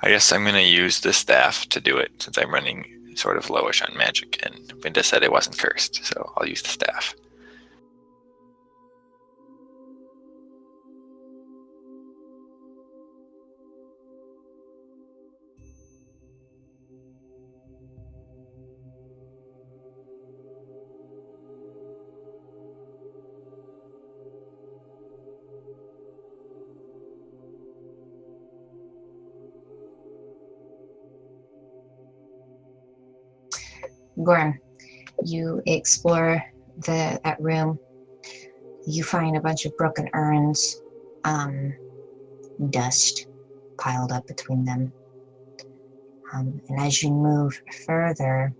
I guess I'm going to use the staff to do it since I'm running sort of lowish on magic, and Vinda said it wasn't cursed, so I'll use the staff. Gorm, you explore that room. You find a bunch of broken urns, dust piled up between them. And as you move further,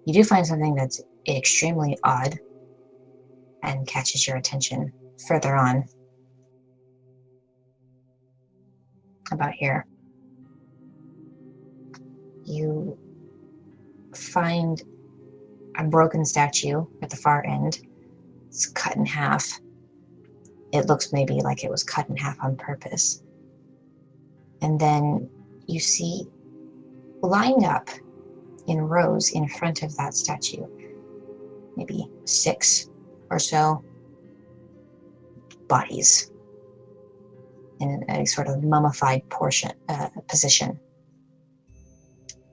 you do find something that's extremely odd and catches your attention further on. About here. You find a broken statue at the far end. It's cut in half. It looks maybe like it was cut in half on purpose. And then you see lined up in rows in front of that statue, maybe 6 or so bodies in a sort of mummified position.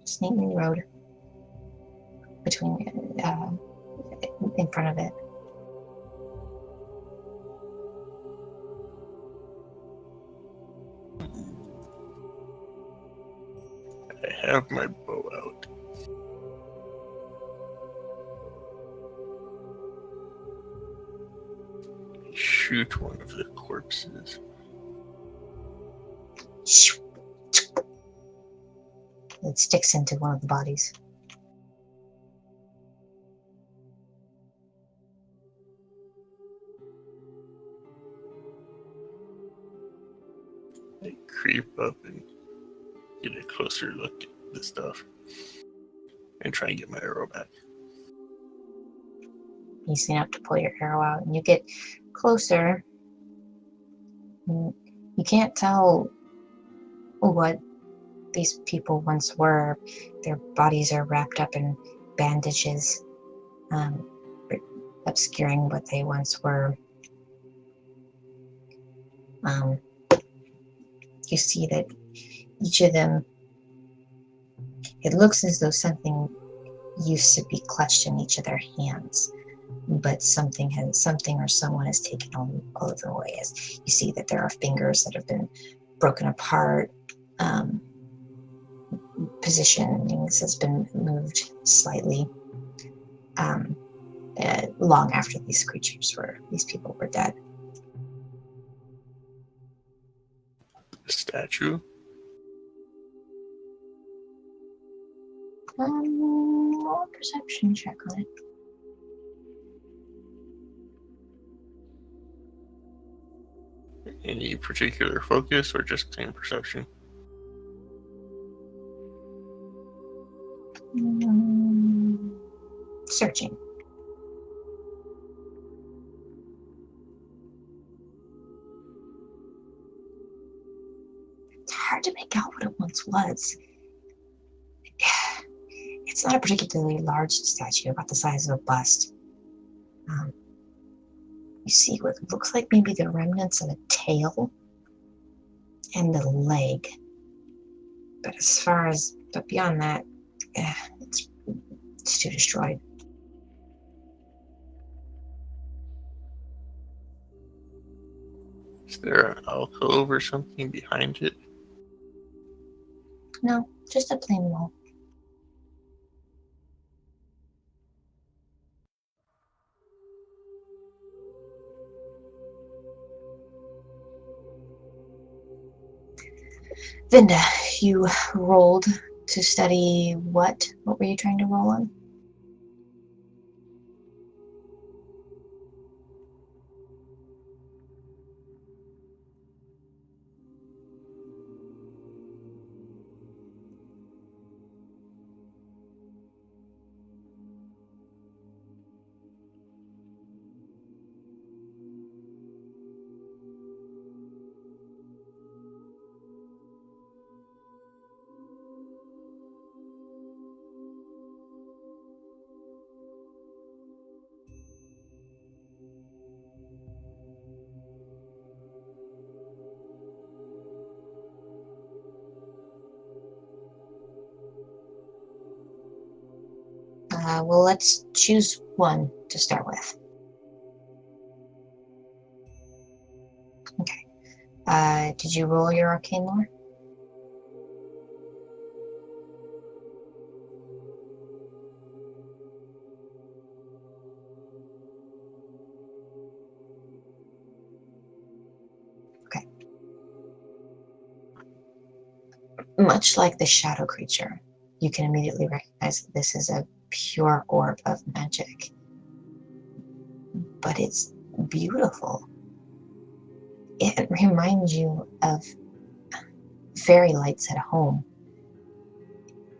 Just neatly rowed between in front of it. I have my bow out. Shoot one of the corpses. It sticks into one of the bodies. I creep up and get a closer look at the stuff and try and get my arrow back. You stand up to pull your arrow out, and you get closer. You can't tell what these people once were. Their bodies are wrapped up in bandages, obscuring what they once were. You see that each of them, it looks as though something used to be clutched in each of their hands, but something or someone has taken all of them away. As you see that there are fingers that have been broken apart, positionings has been moved slightly, long after these people were dead. The statue? Roll a perception check on it. Any particular focus or just plain perception? Searching. It's hard to make out what it once was. It's not a particularly large statue, about the size of a bust. You see what looks like maybe the remnants of a tail and the leg. But beyond that, it's too destroyed. Is there an alcove or something behind it? No, just a plain wall. Vinda, you rolled to study what? What were you trying to roll on? Well, let's choose one to start with. Okay. Did you roll your arcane lore? Okay. Much like the shadow creature, you can immediately recognize that this is a pure orb of magic. But it's beautiful. It reminds you of fairy lights at home.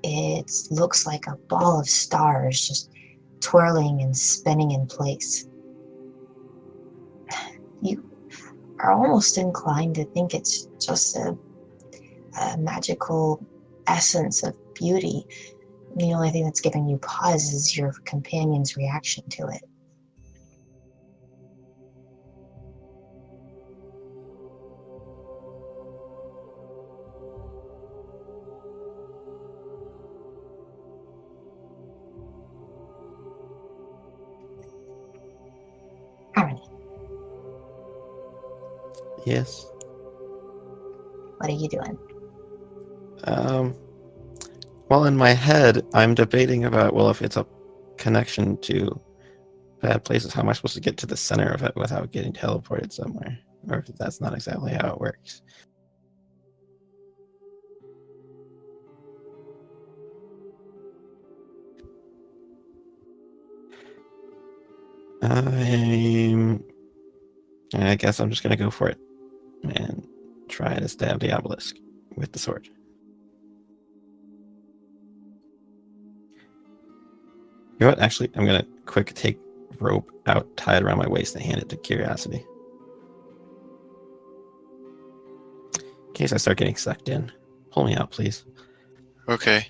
It looks like a ball of stars just twirling and spinning in place. You are almost inclined to think it's just a magical essence of beauty. The only thing that's giving you pause is your companion's reaction to it. Harmony, Yes. what are you doing? Well, in my head, I'm debating about, well, if it's a connection to bad places, how am I supposed to get to the center of it without getting teleported somewhere? Or if that's not exactly how it works. I guess I'm just going to go for it and try to stab the obelisk with the sword. You know what? Actually, I'm going to quick take rope out, tie it around my waist, and hand it to Curiosity. In case I start getting sucked in. Pull me out, please. Okay.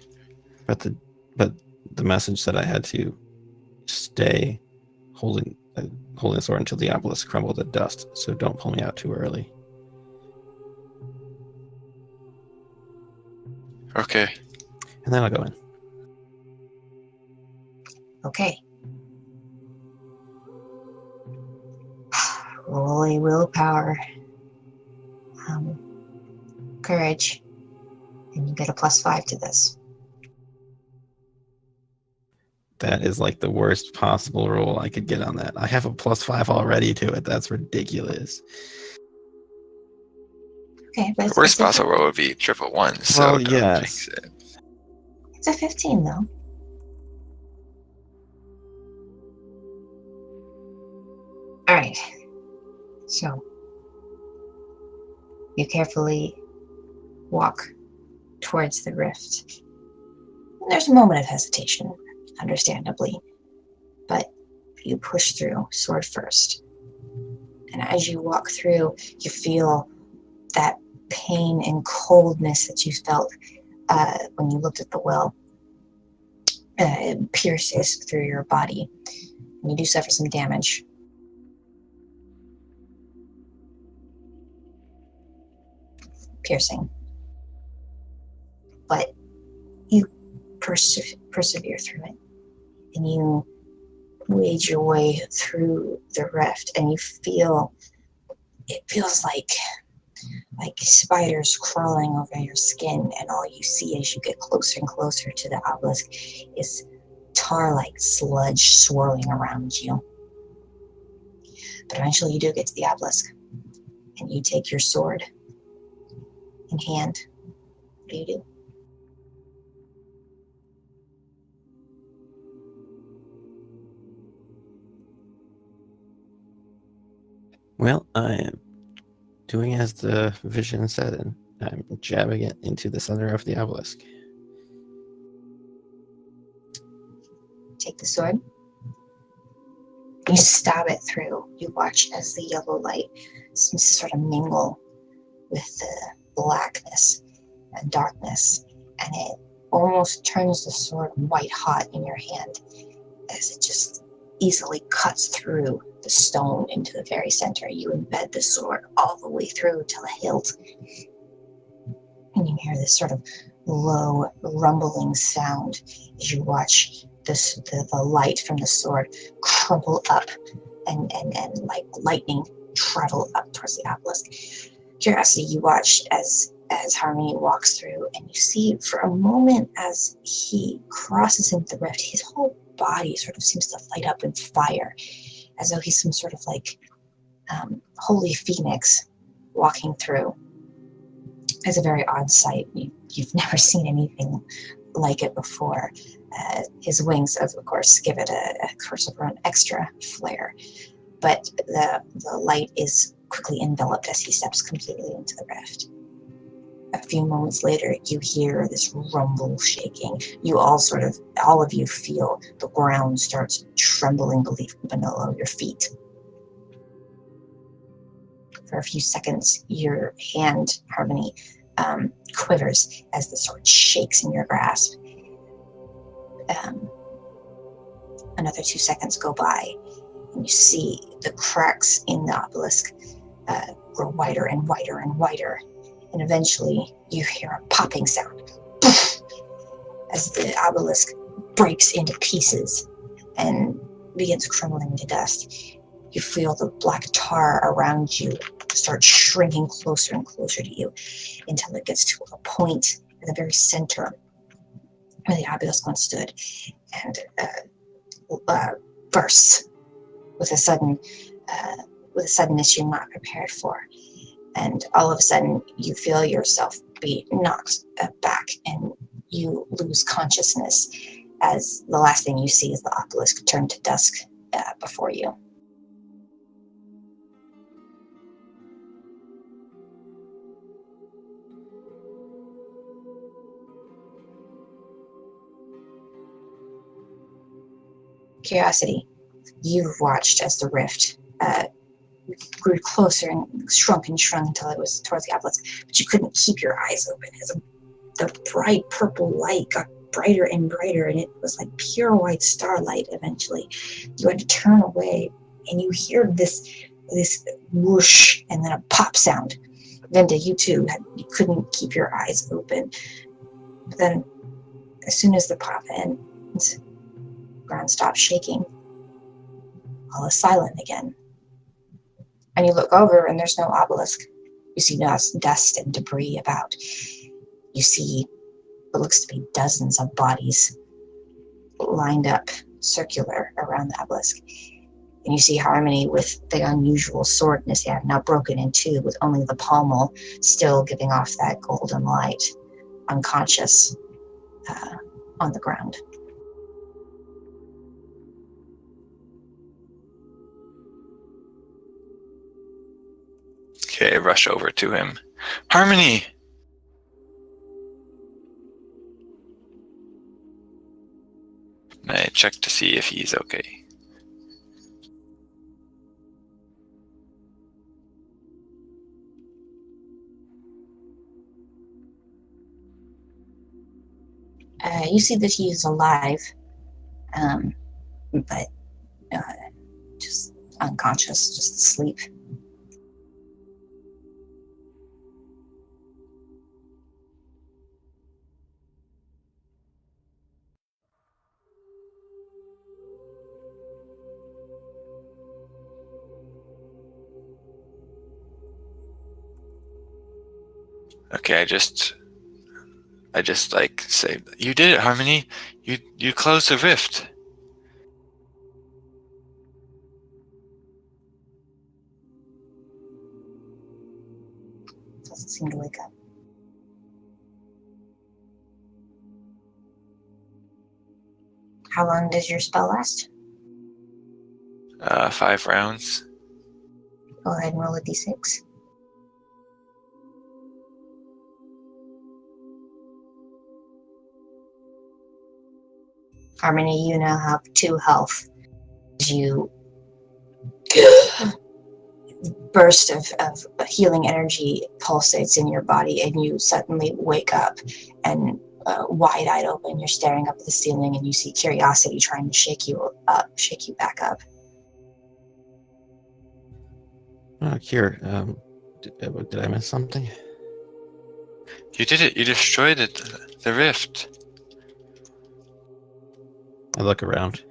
But the message said I had to stay holding the sword until the obelisk crumbled to dust, so don't pull me out too early. Okay. And then I'll go in. Okay. Roll a willpower, courage, and you get a +5 to this. That is like the worst possible roll I could get on that. I have a +5 already to it. That's ridiculous. Okay, but The worst possible roll would be triple ones, so Well, don't yes. jinx it. It's a 15 though. All right. So you carefully walk towards the rift. And there's a moment of hesitation, understandably, but you push through, sword first. And as you walk through, you feel that pain and coldness that you felt when you looked at the well. It pierces through your body, and you do suffer some damage. Piercing. But you persevere through it, and you wade your way through the rift, and you feel, it feels like spiders crawling over your skin, and all you see as you get closer and closer to the obelisk is tar-like sludge swirling around you. But eventually you do get to the obelisk, and you take your sword in hand. What do you do? Well, I am doing as the vision said, and I'm jabbing it into the center of the obelisk. Take the sword. You stab it through. You watch as the yellow light seems to sort of mingle with the blackness and darkness, and it almost turns the sword white hot in your hand as it just easily cuts through the stone into the very center. You embed the sword all the way through to the hilt, and you hear this sort of low rumbling sound as you watch the light from the sword crumple up and like lightning travel up towards the obelisk. Curiosity, you watch as Harmony walks through, and you see for a moment as he crosses into the rift, his whole body sort of seems to light up in fire, as though he's some sort of like holy phoenix walking through. It's a very odd sight. You've never seen anything like it before. His wings, of course, give it a sort of an extra flare, but the light is quickly enveloped as he steps completely into the rift. A few moments later, you hear this rumble shaking. You all of you feel the ground starts trembling below your feet. For a few seconds, your hand, Harmony, quivers as the sword shakes in your grasp. Another 2 seconds go by, and you see the cracks in the obelisk grow wider and wider and wider. And eventually, you hear a popping sound as the obelisk breaks into pieces and begins crumbling into dust. You feel the black tar around you start shrinking closer and closer to you until it gets to a point at the very center where the obelisk once stood, and bursts with a suddenness you're not prepared for. And all of a sudden, you feel yourself be knocked back, and you lose consciousness as the last thing you see is the obelisk turn to dusk before you. Curiosity, you've watched as the rift grew closer and shrunk until it was towards the obelisk, but you couldn't keep your eyes open as the bright purple light got brighter and brighter, and it was like pure white starlight. Eventually, you had to turn away, and you hear this whoosh and then a pop sound. Vinda, you too, you couldn't keep your eyes open. But then, as soon as the pop ends, ground stops shaking. All is silent again. And you look over, and there's no obelisk. You see dust and debris about. You see what looks to be dozens of bodies lined up circular around the obelisk. And you see Harmony with the unusual sword in his hand, now broken in two, with only the pommel still giving off that golden light, unconscious on the ground. Okay, I rush over to him. Harmony! And I check to see if he's okay. You see that he is alive, but just unconscious, just asleep. Okay, I just like say, you did it, Harmony. You closed the rift. Doesn't seem to wake up. How long does your spell last? 5 rounds. Go ahead and roll a d6. Harmony, you now have 2 health. You burst of healing energy pulsates in your body, and you suddenly wake up and wide-eyed open. You're staring up at the ceiling, and you see Curiosity trying to shake you back up. Here, did I miss something? You did it. You destroyed it. The rift. I look around.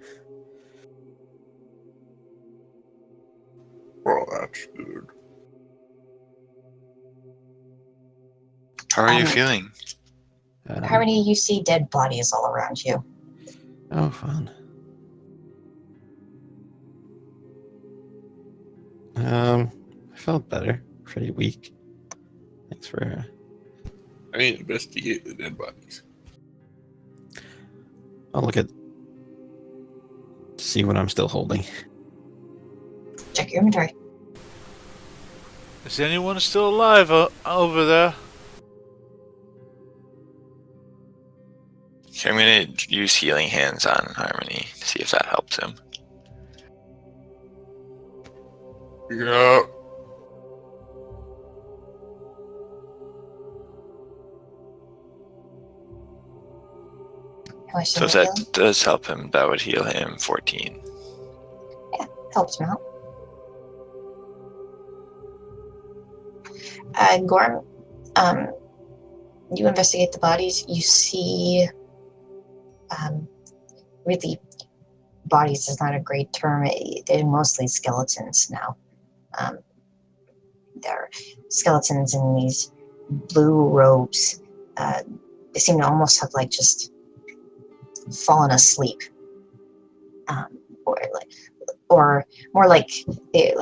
Well, that's good. How are you Um, feeling? Harmony, you see dead bodies all around you. Oh, fun. I felt better. Pretty weak. Thanks for. I need to investigate the dead bodies. I'll look at. See what I'm still holding. Check your inventory. Is anyone still alive over there? Okay, I'm gonna use healing hands on Harmony to see if that helps him. Yeah. How much So does if it that does help him, that would heal him 14. heal? Helps him out. Gorm, you investigate the bodies. You see, really, bodies is not a great term. They're mostly skeletons now. They're skeletons in these blue robes. They seem to almost have like just fallen asleep, or more like they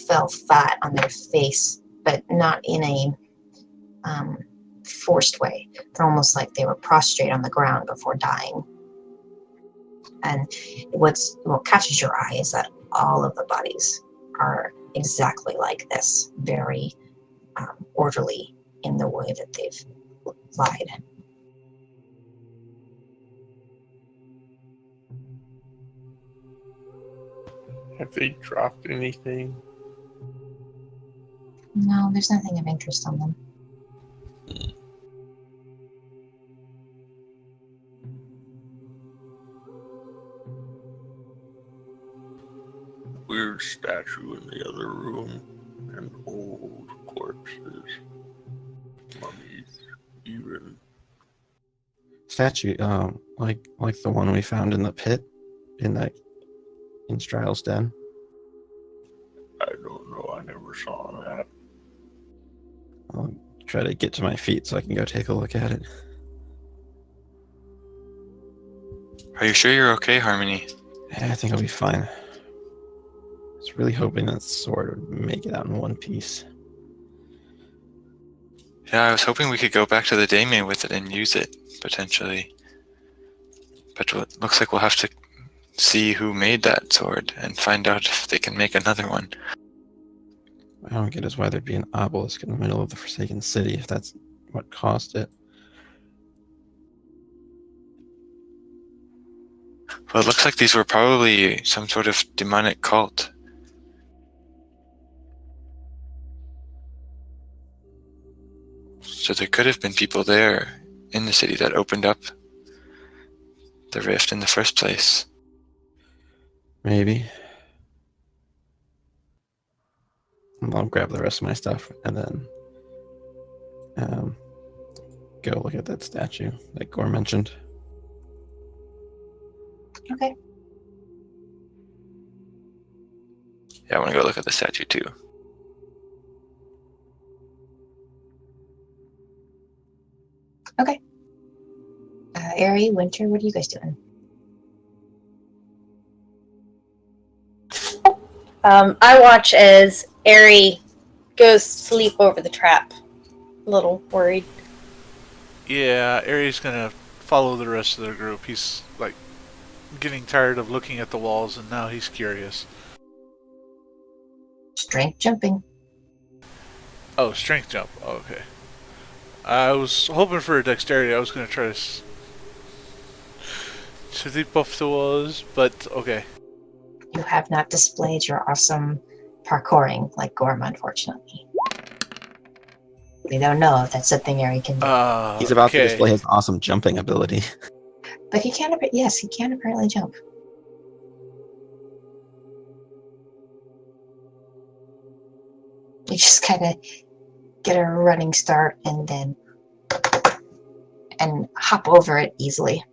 fell flat on their face, but not in a forced way. They're almost like they were prostrate on the ground before dying. And what catches your eye is that all of the bodies are exactly like this, very orderly in the way that they've lied. Have they dropped anything? No, there's nothing of interest on them. Weird statue in the other room, and old corpses, mummies, even. Statue, like the one we found in the pit, in Strile's den. I don't know. I never saw that. I'll try to get to my feet so I can go take a look at it. Are you sure you're okay, Harmony? Yeah, I think I'll be fine. I was really hoping that sword would make it out in one piece. Yeah, I was hoping we could go back to the Daemon with it and use it, potentially. But it looks like we'll have to see who made that sword and find out if they can make another one. I don't get is why there'd be an obelisk in the middle of the Forsaken City if that's what caused it. Well, it looks like these were probably some sort of demonic cult. So there could have been people there in the city that opened up the rift in the first place. Maybe. I'll grab the rest of my stuff and then go look at that statue that Gore mentioned. Okay. Yeah, I want to go look at the statue too. Okay. Ari, Winter, what are you guys doing? I watch as Ari goes to sleep over the trap. A little worried. Yeah, Ari's gonna follow the rest of the group. He's like getting tired of looking at the walls, and now he's curious. Strength jumping. Oh, strength jump. Oh, okay. I was hoping for a dexterity. I was gonna try to leap off the walls, but okay. You have not displayed your awesome parkouring like Gorm, unfortunately. We don't know if that's something Ari can do. He's about to okay. display his awesome jumping ability. But he can, yes, he can apparently jump. You just kind of get a running start and then hop over it easily.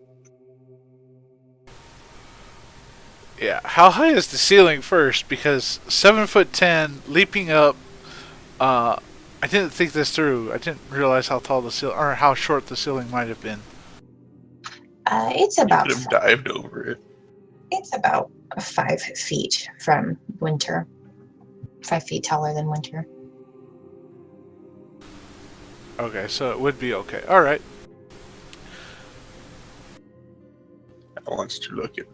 Yeah, how high is the ceiling first? Because 7'10", leaping up. I didn't think this through. I didn't realize how tall the ceiling or how short the ceiling might have been. It's You about could have dived over it. it's about 5 feet from Winter. 5 feet taller than Winter. Okay, so it would be okay. All right. I wants to look at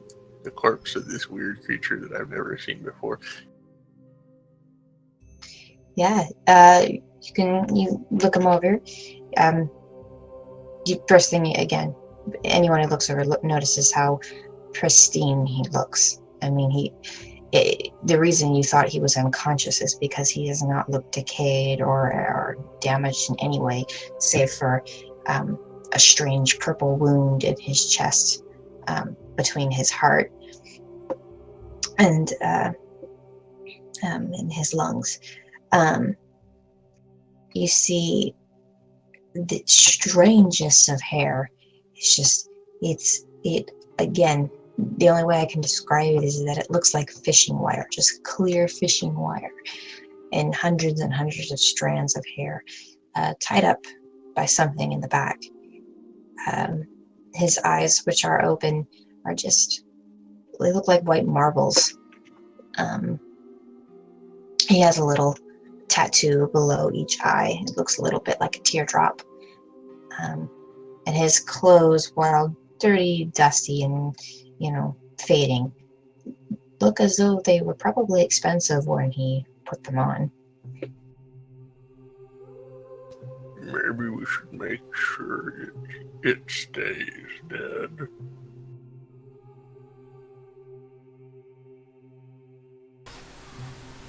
the corpse of this weird creature that I've never seen before. Yeah, you look him over. First thing again, anyone who looks over notices how pristine he looks. I mean, the reason you thought he was unconscious is because he does not look decayed or damaged in any way, save for a strange purple wound in his chest between his heart and in his lungs. You see the strangest of hair. It's again, the only way I can describe it is that it looks like fishing wire, just clear fishing wire, and hundreds of strands of hair tied up by something in the back. His eyes, which are open, are they look like white marbles. He has a little tattoo below each eye. It looks a little bit like a teardrop. And his clothes, while dirty, dusty, and, fading, look as though they were probably expensive when he put them on. Maybe we should make sure it stays dead.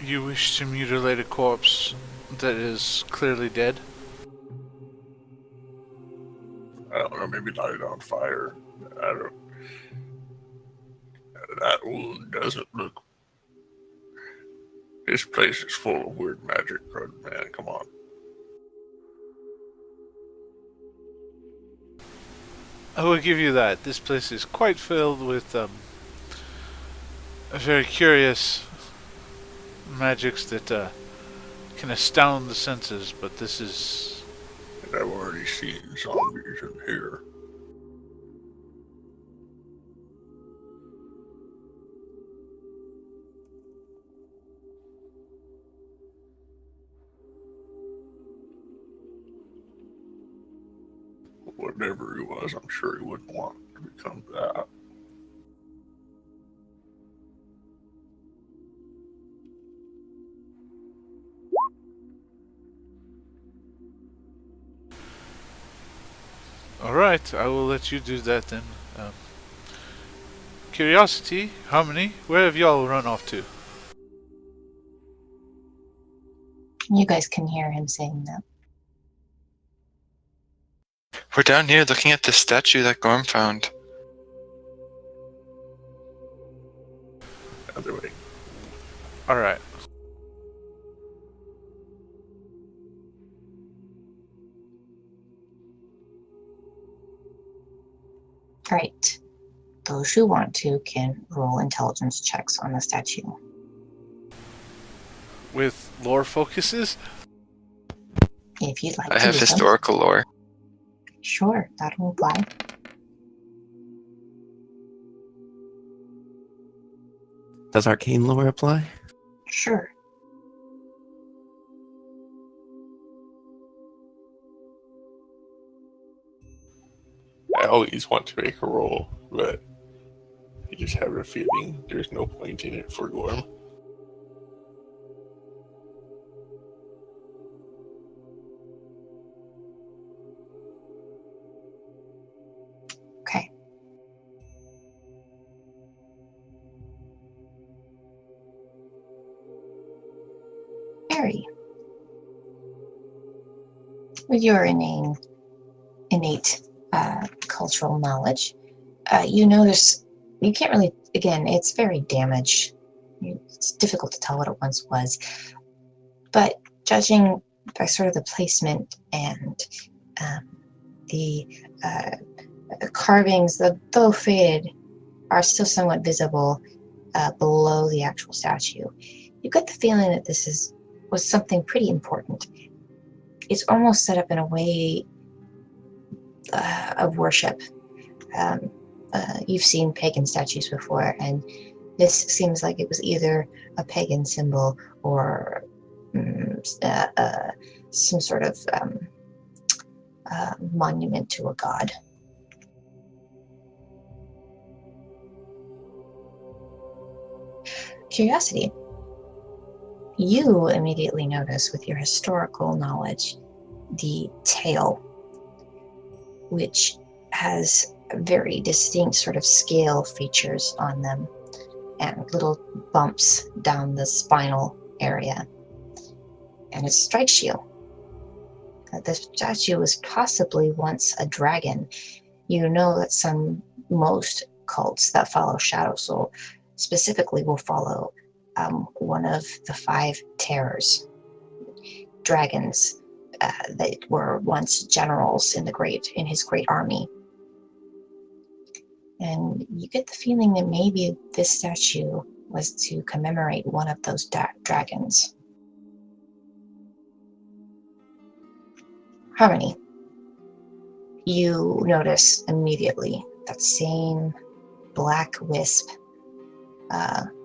You wish to mutilate a corpse that is clearly dead? I don't know, maybe light it on fire. That wound doesn't look... This place is full of weird magic, man, come on. I will give you that. This place is quite filled with very curious magics that can astound the senses, but this is... And I've already seen zombies in here. Whatever he was, I'm sure he wouldn't want to become that. Alright, I will let you do that then. Curiosity, Harmony, where have y'all run off to? You guys can hear him saying that. We're down here looking at the statue that Gorm found. Other way. Alright. Right. Those who want to can roll intelligence checks on the statue. With lore focuses? If you'd like I to have use them. historical lore. Sure, that'll apply. Does arcane lore apply? Sure. I always want to make a roll, but I just have a feeling there's no point in it for Gorm. Okay. Harry, with your innate cultural knowledge, you notice you can't really, again, it's very damaged. It's difficult to tell what it once was, but judging by sort of the placement and the carvings, though faded, are still somewhat visible. below the actual statue, you get the feeling that was something pretty important. It's almost set up in a way of worship. You've seen pagan statues before, and this seems like it was either a pagan symbol or some sort of monument to a god. Curiosity. You immediately notice, with your historical knowledge, the tail, which has very distinct sort of scale features on them and little bumps down the spinal area. And it strikes you that the statue was possibly once a dragon. You know that most cults that follow Shadow Soul specifically will follow one of the 5 terrors, dragons that were once generals in his great army. And you get the feeling that maybe this statue was to commemorate one of those dragons. Harmony, you notice immediately that same black wisp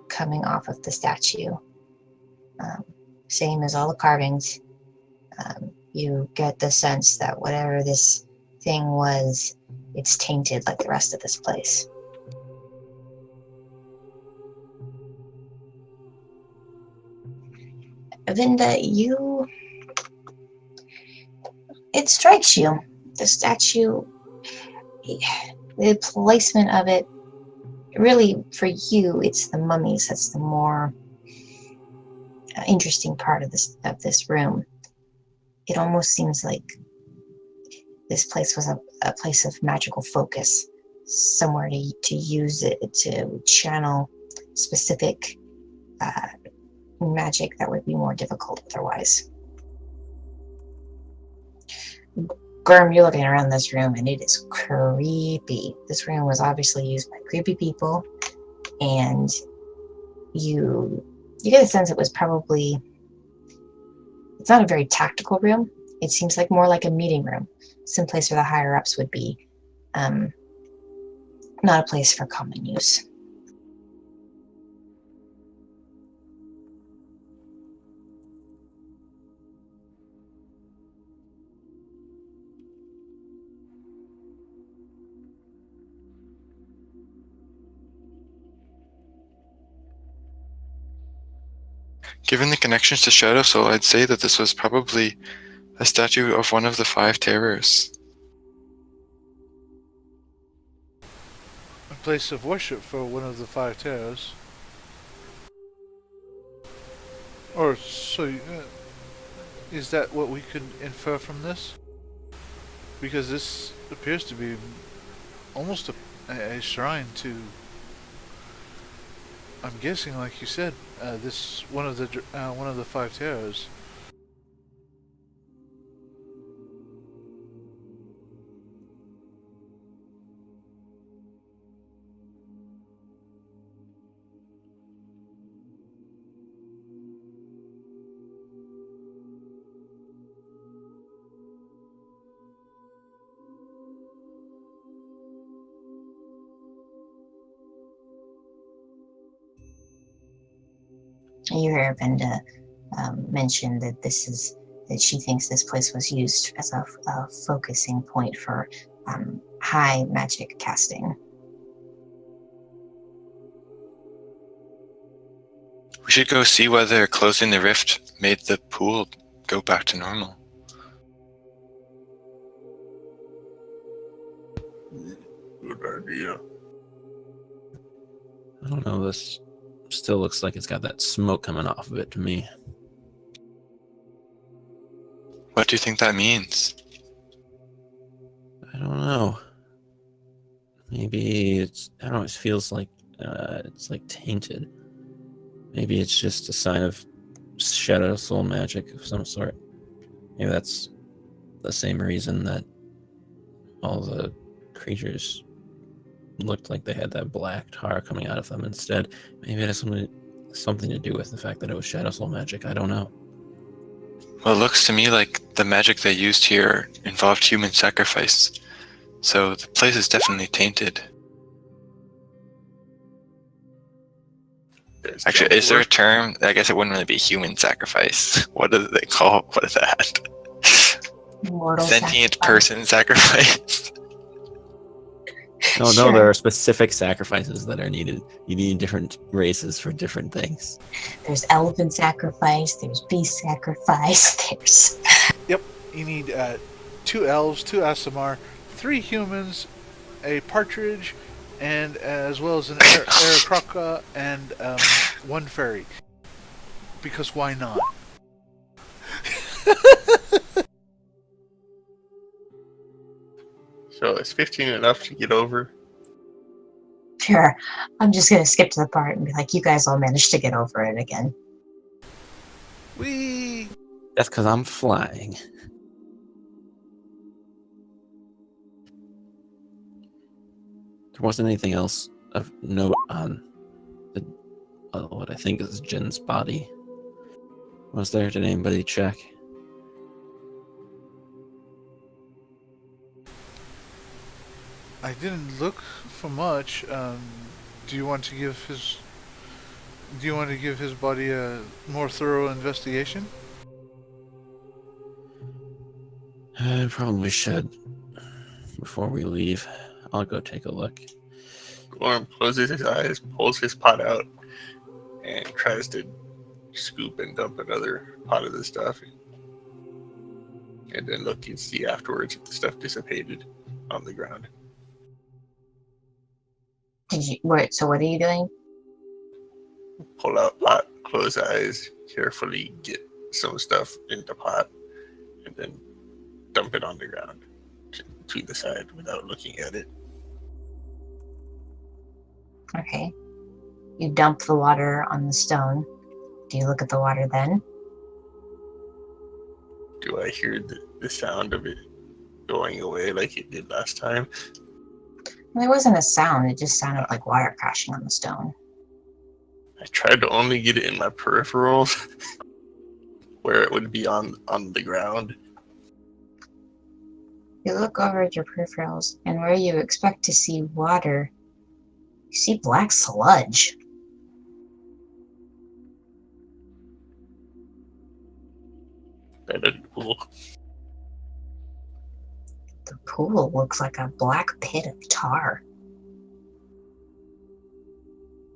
coming off of the statue. Same as all the carvings. You get the sense that whatever this thing was, it's tainted like the rest of this place. Vinda, it strikes you. The statue, the placement of it, really for you, it's the mummies that's the more interesting part of this room. It almost seems like this place was a place of magical focus, somewhere to use it to channel specific magic that would be more difficult otherwise. Gurm, you're looking around this room and it is creepy. This room was obviously used by creepy people, and you get a sense it's not a very tactical room. It seems like more like a meeting room, some place where the higher ups would be, not a place for common use. Given the connections to Shadow Soul, I'd say that this was probably a statue of one of the 5 terrors. A place of worship for one of the 5 terrors. Or so, is that what we could infer from this? Because this appears to be almost a shrine to, I'm guessing, like you said, this one of the 5 terrors. You hear Vinda mention that she thinks this place was used as a focusing point for high magic casting. We should go see whether closing the rift made the pool go back to normal. Good idea. I don't know, this still looks like it's got that smoke coming off of it to me. What do you think that means? I don't know. Maybe I don't know, it feels like it's like tainted. Maybe it's just a sign of Shadow Soul magic of some sort. Maybe that's the same reason that all the creatures looked like they had that black tar coming out of them instead. Maybe it has something to do with the fact that it was Shadow Soul magic. I don't know. Well, it looks to me like the magic they used here involved human sacrifice. So the place is definitely tainted. There's Actually, is there a stonework. term? I guess it wouldn't really be human sacrifice. What do they call what is that? Mortal Sentient sacrifice. person sacrifice. No, Sure. there are specific sacrifices that are needed. You need different races for different things. There's elephant sacrifice. There's beast sacrifice. There's You need 2 elves, 2 Asimar, 3 humans, a partridge, and as well as an Eri'theas and 1 fairy. Because why not? So is 15 enough to get over? sure. I'm just gonna skip to the part and be like, you guys all managed to get over it again. Whee! That's because I'm flying. There wasn't anything else of note on the what I think is Jin's body. Was there? Did anybody check? I didn't look for much. Do you want to give his body a more thorough investigation? I probably should. Before we leave, I'll go take a look. Gorm closes his eyes, pulls his pot out, and tries to scoop and dump another pot of the stuff. And then look and see afterwards if the stuff dissipated on the ground. So what are you doing? Pull out pot, close eyes, carefully get some stuff into pot, and then dump it on the ground to the side without looking at it. Okay. You dump the water on the stone. Do you look at the water then? Do I hear the sound of it going away like it did last time? There wasn't a sound. It just sounded like water crashing on the stone. I tried to only get it in my peripherals where it would be on the ground. You look over at your peripherals, and where you expect to see water, you see black sludge. That is cool. The pool looks like a black pit of tar.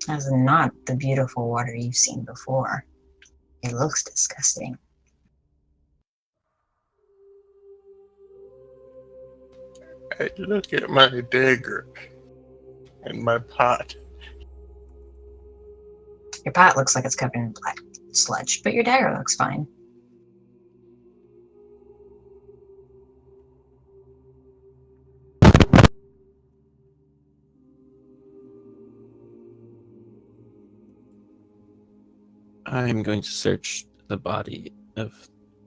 That's not the beautiful water you've seen before. It looks disgusting. I look at my dagger and my pot. Your pot looks like it's covered in black sludge, but your dagger looks fine. I'm going to search the body of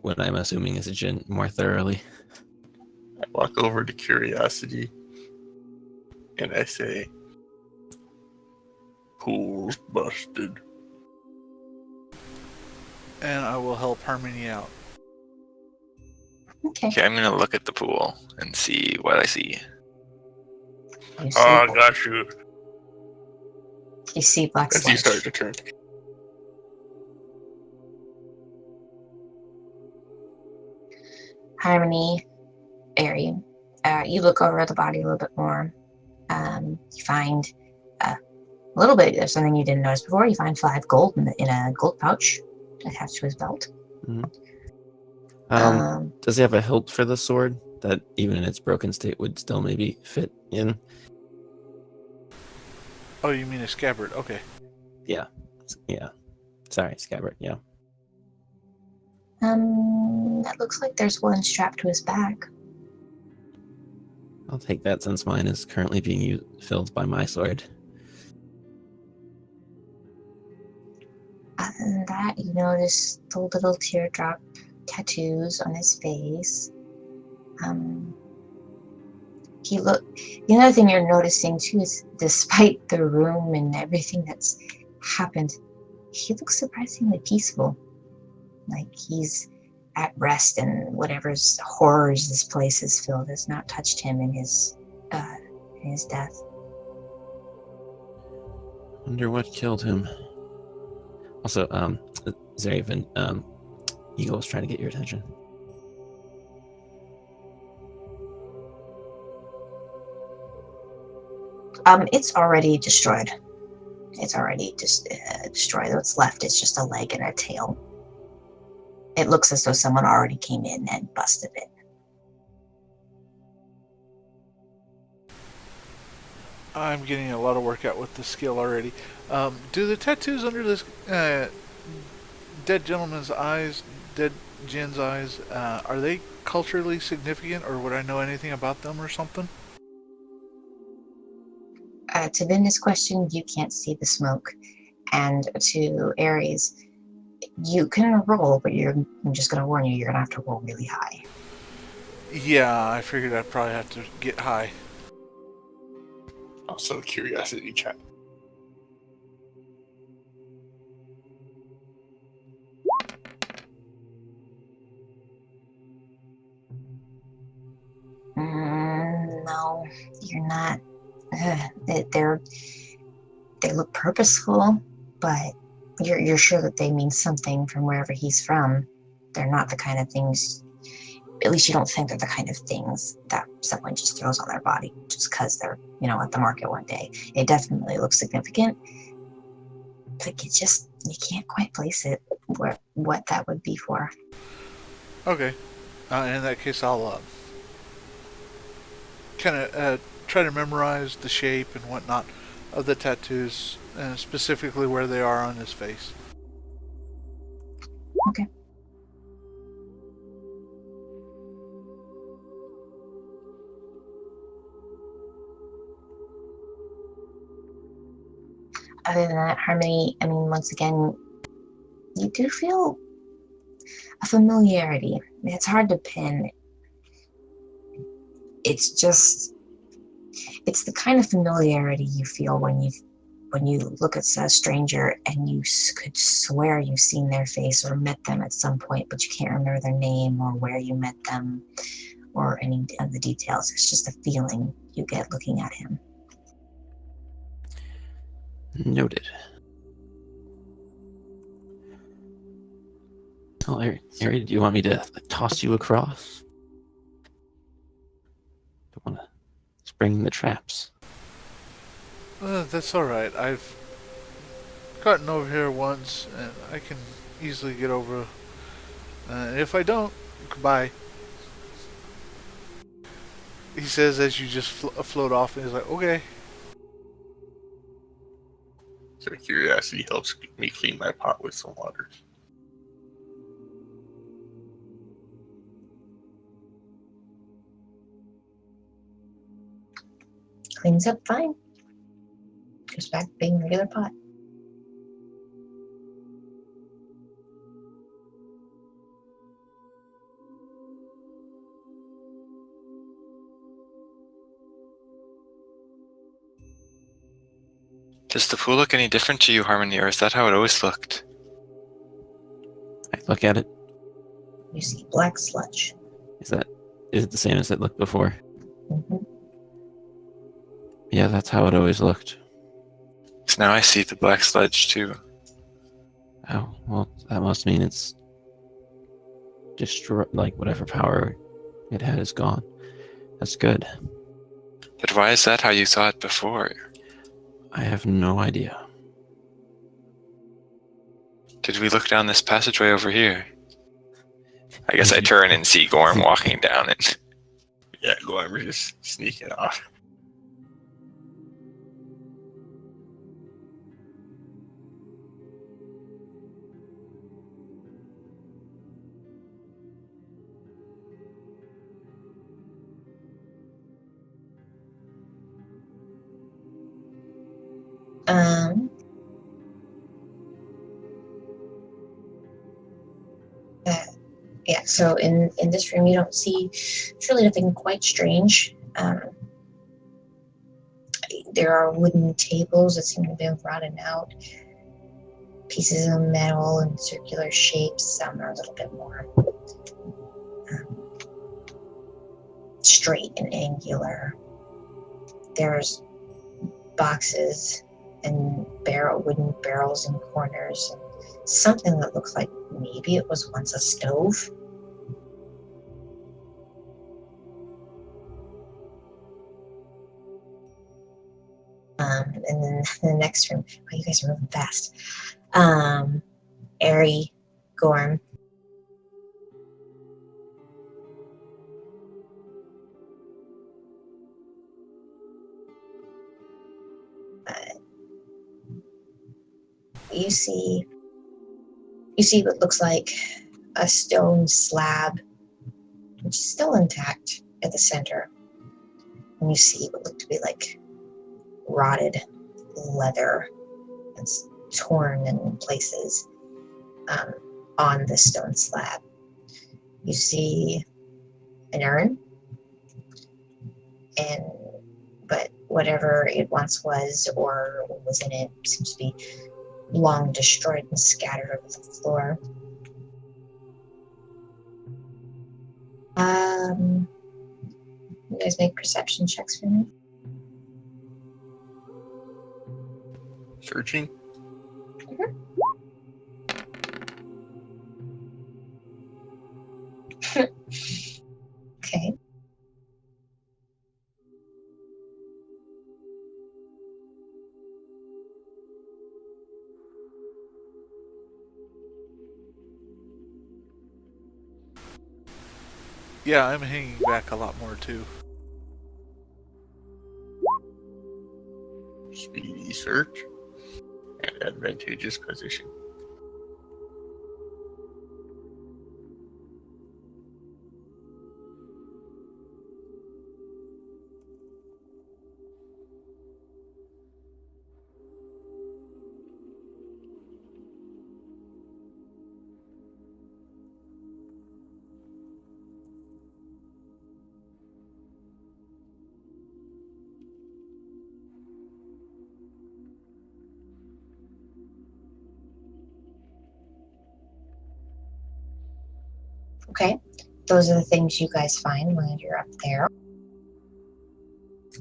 what I'm assuming is a Jin more thoroughly. I walk over to Curiosity and I say, "Pool's busted." And I will help Harmony out. Okay. Okay, I'm gonna look at the pool and see what I see. You see, Oh, I got you. you see black As you sludge. start to turn. Harmony, Airy, you look over the body a little bit more. You find a little bit of something you didn't notice before. You find 5 gold in a gold pouch attached to his belt. Does he have a hilt for the sword that even in its broken state would still maybe fit in? Oh, you mean a scabbard? Okay. Yeah. Sorry, scabbard, yeah. That looks like there's one strapped to his back. I'll take that since mine is currently being filled by my sword. Other than that, you notice the little teardrop tattoos on his face. he look. The other thing you're noticing too is, despite the room and everything that's happened, he looks surprisingly peaceful. Like he's at rest, and whatever's horrors this place has filled has not touched him in his death. Wonder what killed him. Also, is there even Eagle was trying to get your attention? It's already destroyed. It's already just destroyed. What's left is just a leg and a tail. It looks as though someone already came in and busted it. I'm getting a lot of workout with this skill already. Do the tattoos under this dead gentleman's eyes, dead Jin's eyes, are they culturally significant, or would I know anything about them or something? To Vinda's question, you can't see the smoke. And to Ares, you can roll, but I'm just going to warn you, you're going to have to roll really high. Yeah, I figured I'd probably have to get high. Also, curiosity check. No, you're not. They look purposeful, but you're sure that they mean something from wherever he's from. They're not the kind of things, at least you don't think they're the kind of things that someone just throws on their body just because they're, at the market one day. It definitely looks significant, but you can't quite place it what that would be for. Okay. In that case, I'll kind of try to memorize the shape and whatnot of the tattoos, and specifically where they are on his face. Okay. Other than that, Harmony, once again, you do feel a familiarity. It's hard to pin. It's the kind of familiarity you feel when you look at a stranger and you could swear you've seen their face or met them at some point, but you can't remember their name or where you met them or any of the details. It's just a feeling you get looking at him. Noted. Oh, Ari, do you want me to toss you across? I want to spring the traps. That's alright. I've gotten over here once, and I can easily get over. If I don't, goodbye. He says as you just float off, and he's like, okay. So curiosity helps me clean my pot with some water. Cleans up fine. Goes back to being a regular pot. Does the pool look any different to you, Harmony, or is that how it always looked? I look at it. You see black sludge. Is it the same as it looked before? Mm-hmm. Yeah, that's how it always looked. So now I see the black sludge too. Oh, well, that must mean it's destroyed, whatever power it had is gone. That's good. But why is that how you saw it before? I have no idea. Did we look down this passageway over here? I guess I turn and see Gorm walking down it. Yeah, Gorm is just sneaking off. Yeah, so in this room you don't see truly nothing quite strange. There are wooden tables that seem to have been rotted out. Pieces of metal in circular shapes. Some are a little bit more straight and angular. There's boxes and wooden barrels in corners. And something that looks like maybe it was once a stove. And then the next room. Oh, you guys are moving fast. Airy Gorm. You see what looks like a stone slab, which is still intact at the center. And you see what looked to be like rotted leather that's torn in places on the stone slab. You see an urn, but whatever it once was or what was in it seems to be long destroyed and scattered over the floor. You guys make perception checks for me. Searching. Okay. Yeah, I'm hanging back a lot more too. Speedy search. And advantageous position. Okay. Those are the things you guys find when you're up there.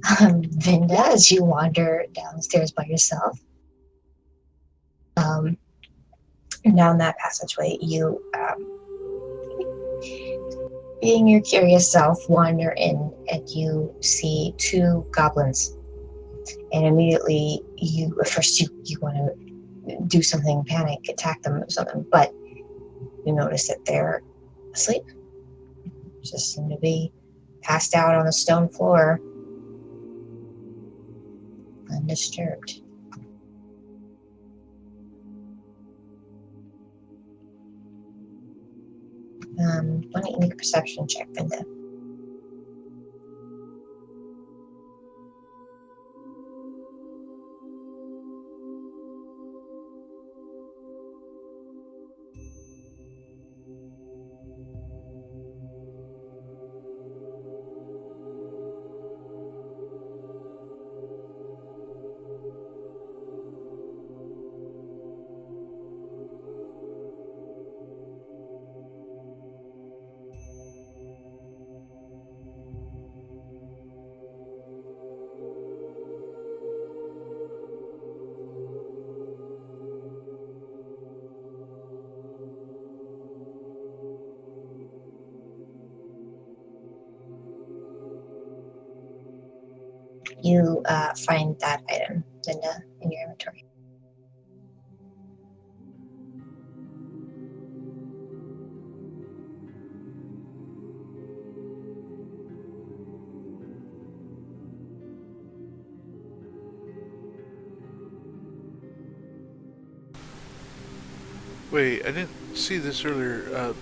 Vinda, as you wander downstairs by yourself, down that passageway, you, being your curious self, wander in and you see two goblins. And immediately, at first you want to do something, panic, attack them or something, but you notice that they're asleep. Just seem to be passed out on the stone floor, undisturbed. Why don't you make a perception check, Vinda? You find that item, Vinda, in your inventory. Wait, I didn't see this earlier.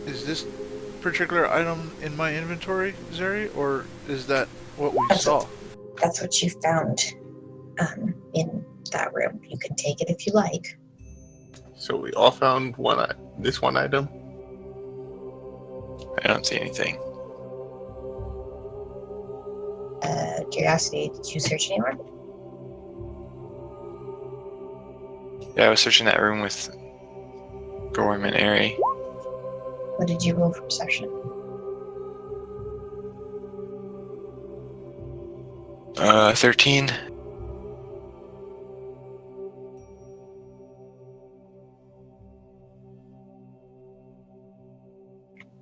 Is this particular item in my inventory, Zeri, or is that what we saw? That's what you found in that room. You can take it if you like. So we all found this one item. I don't see anything. Curiosity, did you search anywhere? Yeah, I was searching that room with Gorm and Eri. What did you roll for perception? 13.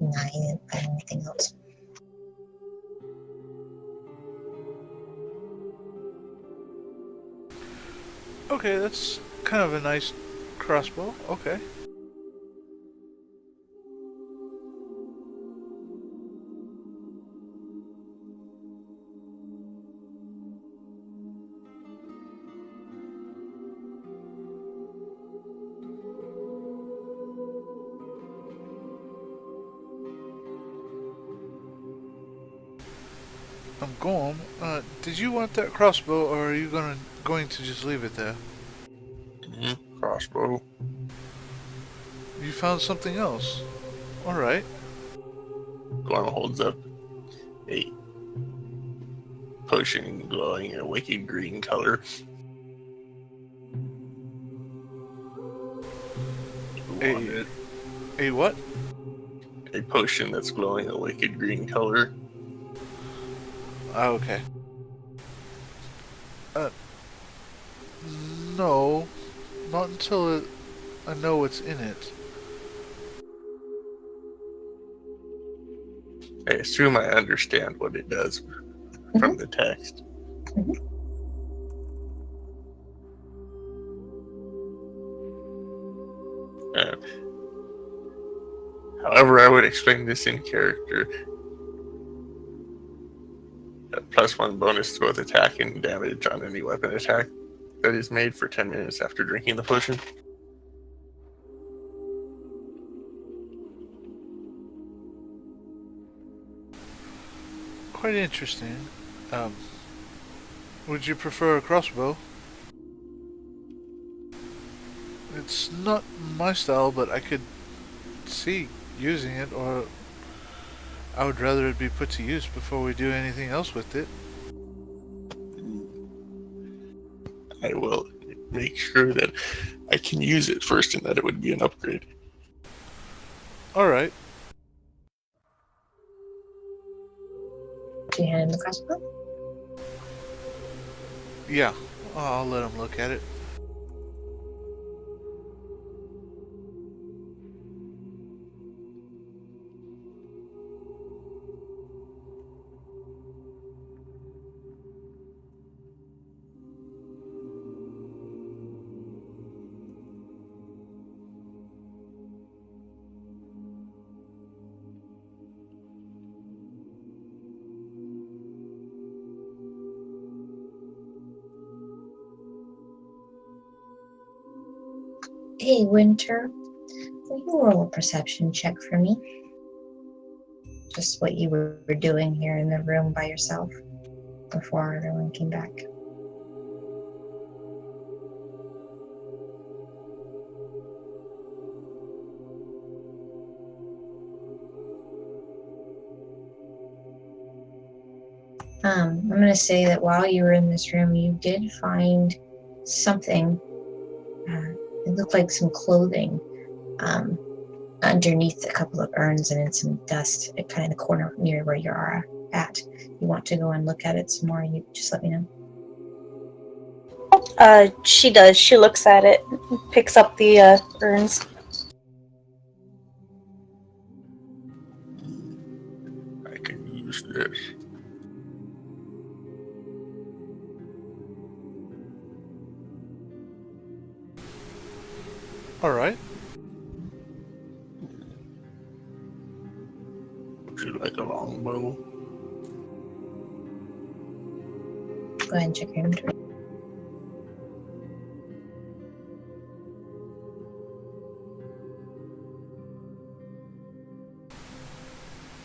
No, you didn't find anything else. Okay, that's kind of a nice crossbow. Okay. I'm going. Did you want that crossbow, or are you going to just leave it there? Crossbow. You found something else. All right. Gorm holds up a potion glowing in a wicked green color. You want it? A what? A potion that's glowing a wicked green color. Oh, okay. No, not until I know what's in it. I assume I understand what it does from the text. However, I would explain this in character. +1 bonus to both attack and damage on any weapon attack that is made for 10 minutes after drinking the potion. Quite interesting. Would you prefer a crossbow? It's not my style, but I could see using it, or I would rather it be put to use before we do anything else with it. I will make sure that I can use it first and that it would be an upgrade. Alright. Do you hand him the crossbow? Yeah, I'll let him look at it. Hey, Winter, will you roll a perception check for me? Just what you were doing here in the room by yourself before everyone came back. I'm going to say that while you were in this room, you did find something. It looked like some clothing underneath a couple of urns and in some dust, kind of in the corner near where you are at. You want to go and look at it some more, you just let me know. She does. She looks at it, picks up the urns. I can use this. Alright. Would you like a longbow? Go ahead and check your inventory.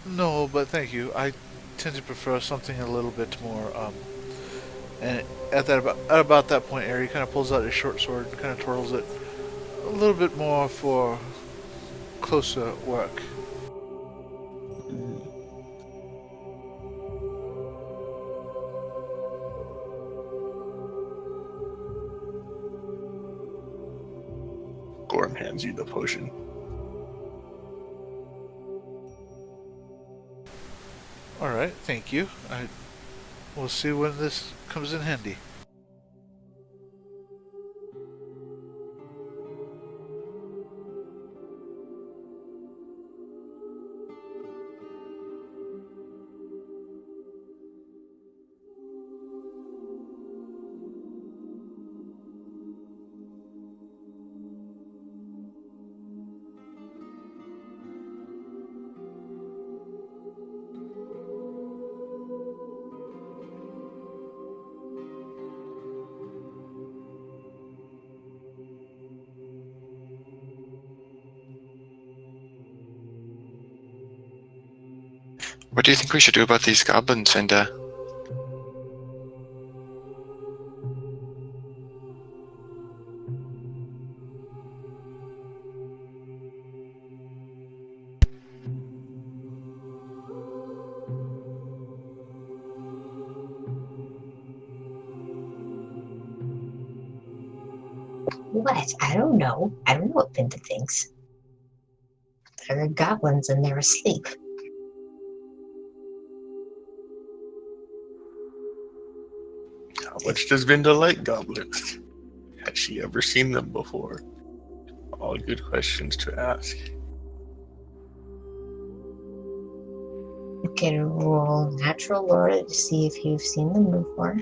No, but thank you. I tend to prefer something a little bit more, and at about that point, Eri kind of pulls out his short sword and kind of twirls it a little bit more for closer work. Gorm hands you the potion. Alright, thank you. We'll see when this comes in handy. What do you think we should do about these goblins, Vinda? What? I don't know. I don't know what Vinda thinks. They're goblins and they're asleep. How much does Vinda like goblins? Has she ever seen them before? All good questions to ask. You can roll natural lore to see if you've seen them before.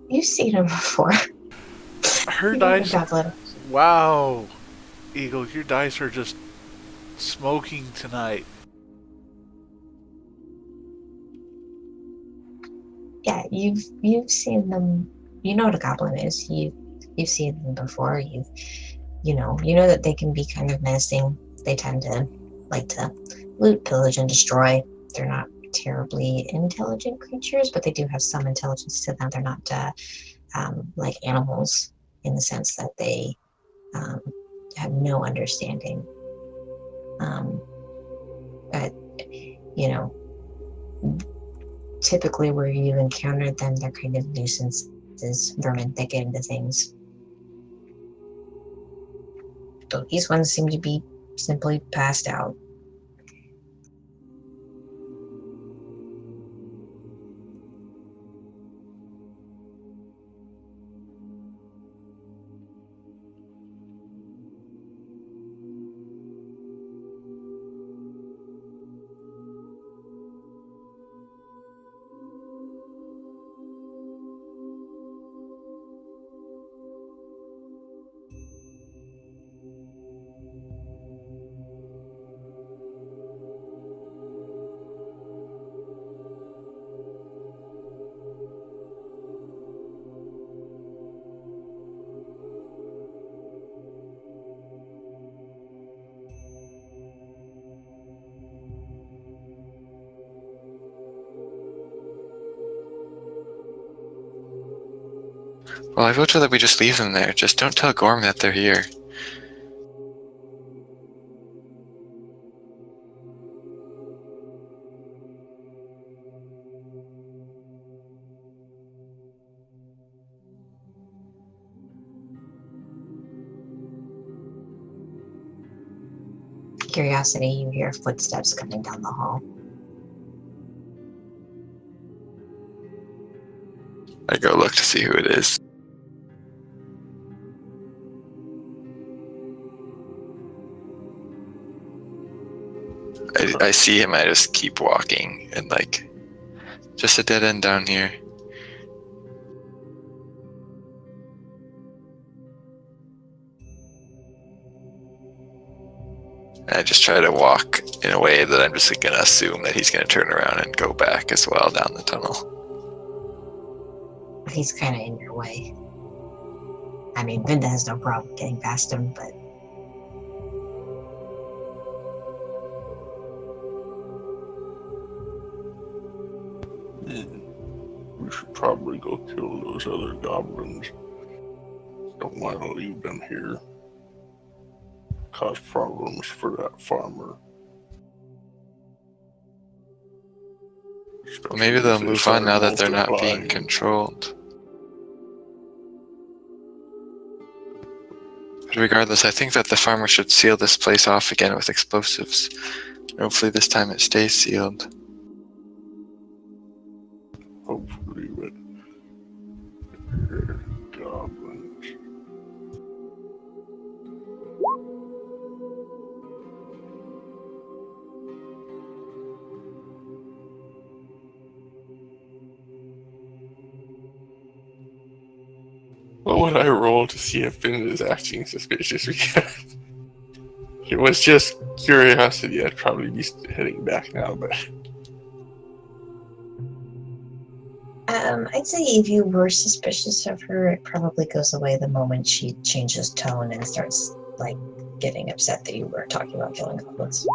You've seen them before. Her You know the dice. goblin. Wow. Eagle, your dice are just smoking tonight. Yeah, you've seen them. You know what a goblin is. You've seen them before. You know that they can be kind of menacing. They tend to like to loot, pillage, and destroy. They're not terribly intelligent creatures, but they do have some intelligence to them. They're not like animals in the sense that they have no understanding. But you know, typically where you've encountered them, they're kind of nuisances, vermin that get into things. So these ones seem to be simply passed out. Well, I vote that we just leave them there. Just don't tell Gorm that they're here. Curiosity, you hear footsteps coming down the hall. I go look to see who it is. I see him, I just keep walking, and like, just a dead end down here. I just try to walk in a way that I'm just gonna assume that he's gonna turn around and go back as well down the tunnel. He's kind of in your way. I mean, Vinda has no problem getting past him, but We should probably go kill those other goblins. Don't want to leave them here. Cause problems for that farmer. Well, maybe they'll Especially if move they on now start that they're not multiplying. being controlled. But regardless, I think that the farmer should seal this place off again with explosives. Hopefully this time it stays sealed. Hopefully with goblins. What would I roll to see if Vinda is acting suspicious? Because if it was just curiosity, I'd probably be heading back now, but I'd say if you were suspicious of her, it probably goes away the moment she changes tone and starts, like, getting upset that you were talking about killing goblins.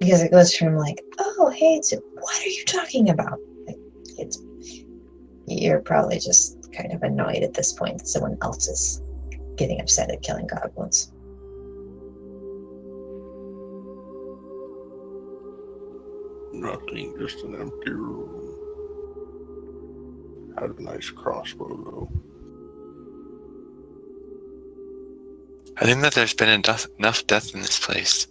Because it goes from like, oh, hey, to what are you talking about? Like, you're probably just kind of annoyed at this point that someone else is getting upset at killing goblins. nothing, just an empty room. Had a nice crossbow though. I think that there's been enough death in this place.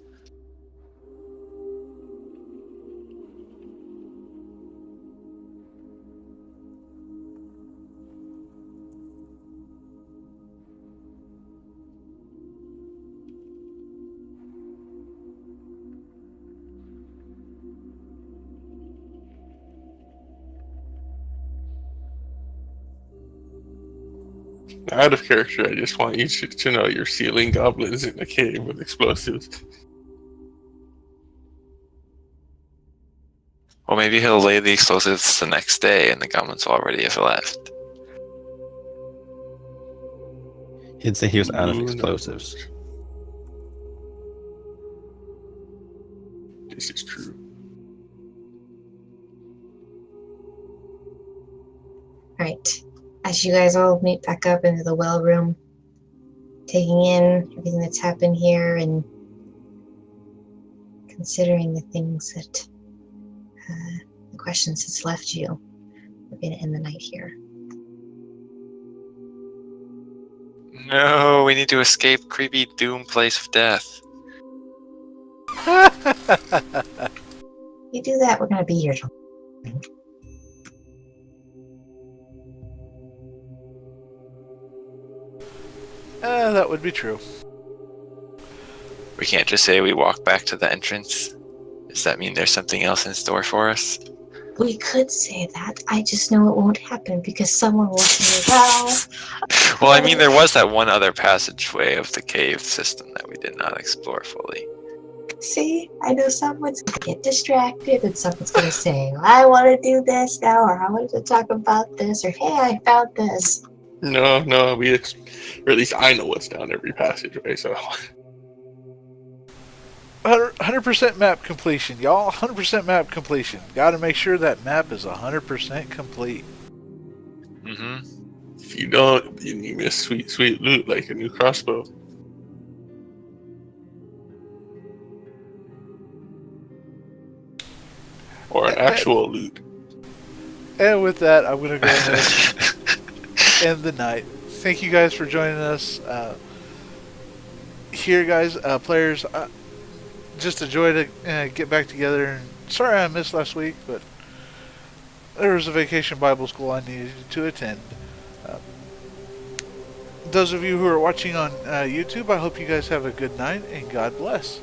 Out of character, I just want you to know you're sealing goblins in a cave with explosives. Well, maybe he'll lay the explosives the next day and the goblins will already have left. He'd say he was out of Who knows? explosives. This is true. Right. As you guys all meet back up into the well room, taking in everything that's happened here and considering the things that the questions that's left you, we're going to end the night here. No, we need to escape creepy doom place of death. You do that, we're going to be here till That would be true. We can't just say we walk back to the entrance. Does that mean there's something else in store for us? We could say that. I just know it won't happen because someone will say, well... Well, I mean, there was that one other passageway of the cave system that we did not explore fully. See, I know someone's going to get distracted and someone's going to say, well, I want to do this now, or I want to talk about this, or hey, I found this. No, or at least I know what's down every passageway, so 100% map completion, y'all. 100% map completion. Got to make sure that map is 100% complete. Mm-hmm. if you don't, then you miss sweet loot like a new crossbow. Or an actual loot. And with that, I'm going to go ahead and end the night. Thank you guys for joining us. Here, guys, players, just a joy to get back together. And sorry I missed last week, but there was a vacation Bible school I needed to attend. Those of you who are watching on YouTube, I hope you guys have a good night and God bless.